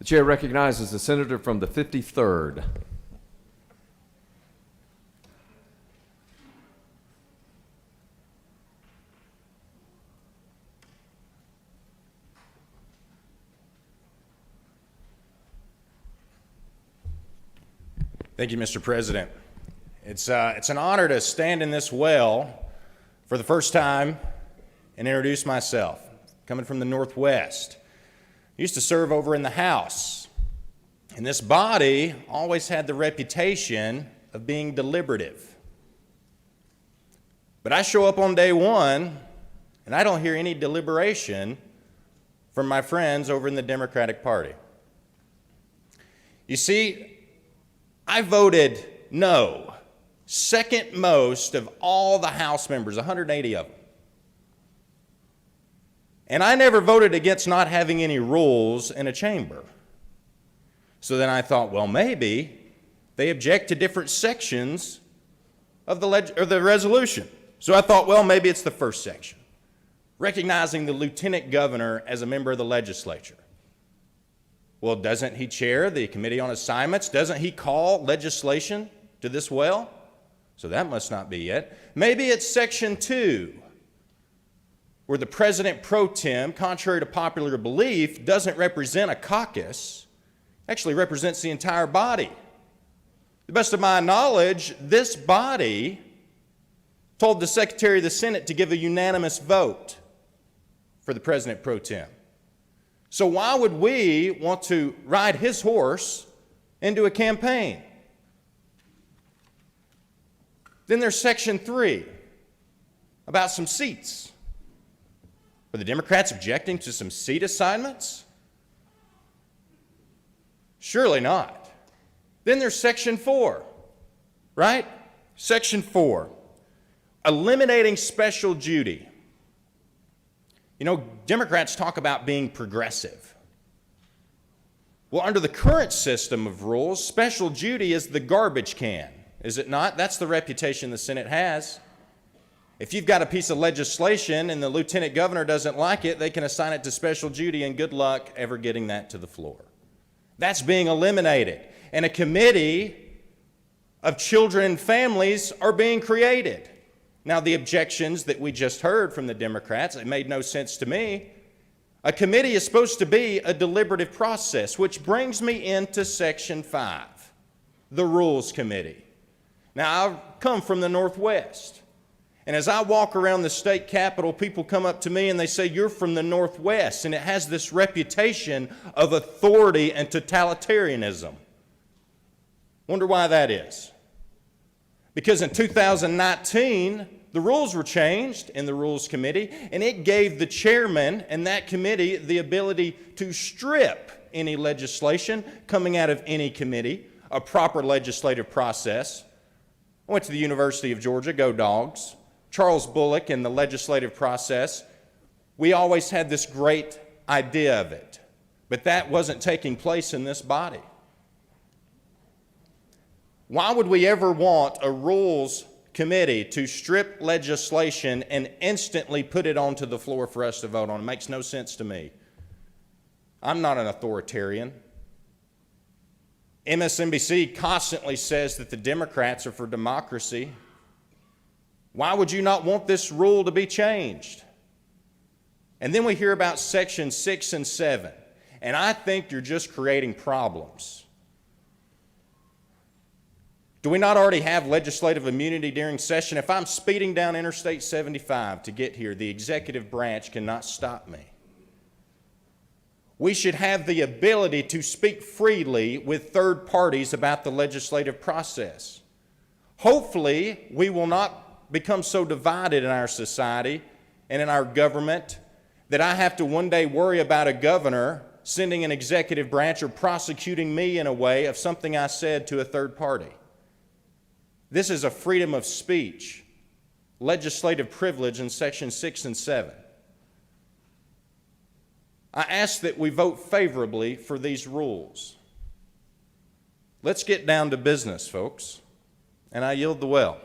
Chair recognizes the senator from the 53rd. Thank you, Mr. President. It's an honor to stand in this well for the first time and introduce myself. Coming from the Northwest. I used to serve over in the House, and this body always had the reputation of being deliberative. But I show up on day one, and I don't hear any deliberation from my friends over in the Democratic Party. You see, I voted no, second most of all the House members, 180 of them. And I never voted against not having any rules in a chamber. So then I thought, well, maybe they object to different sections of the resolution. So I thought, well, maybe it's the first section, recognizing the lieutenant governor as a member of the legislature. Well, doesn't he chair the Committee on Assignments? Doesn't he call legislation to this well? So that must not be it. Maybe it's section 2, where the president pro tem, contrary to popular belief, doesn't represent a caucus, actually represents the entire body. To the best of my knowledge, this body told the Secretary of the Senate to give a unanimous vote for the president pro tem. So why would we want to ride his horse into a campaign? Then there's section 3 about some seats. Are the Democrats objecting to some seat assignments? Surely not. Then there's section 4, right? Section 4, eliminating special duty. You know, Democrats talk about being progressive. Well, under the current system of rules, special duty is the garbage can, is it not? That's the reputation the Senate has. If you've got a piece of legislation and the lieutenant governor doesn't like it, they can assign it to special duty, and good luck ever getting that to the floor. That's being eliminated. And a committee of children and families are being created. Now, the objections that we just heard from the Democrats, it made no sense to me. A committee is supposed to be a deliberative process, which brings me into section 5, the Rules Committee. Now, I come from the Northwest. And as I walk around the state capitol, people come up to me and they say, "You're from the Northwest," and it has this reputation of authority and totalitarianism. Wonder why that is. Because in 2019, the rules were changed in the Rules Committee, and it gave the chairman and that committee the ability to strip any legislation coming out of any committee, a proper legislative process. I went to the University of Georgia, go Dogs. Charles Bullock in the legislative process, we always had this great idea of it, but that wasn't taking place in this body. Why would we ever want a rules committee to strip legislation and instantly put it onto the floor for us to vote on? It makes no sense to me. I'm not an authoritarian. MSNBC constantly says that the Democrats are for democracy. Why would you not want this rule to be changed? And then we hear about section 6 and 7, and I think you're just creating problems. Do we not already have legislative immunity during session? If I'm speeding down Interstate 75 to get here, the executive branch cannot stop me. We should have the ability to speak freely with third parties about the legislative process. Hopefully, we will not become so divided in our society and in our government that I have to one day worry about a governor sending an executive branch or prosecuting me in a way of something I said to a third party. This is a freedom of speech, legislative privilege in section 6 and 7. I ask that we vote favorably for these rules. Let's get down to business, folks, and I yield the well.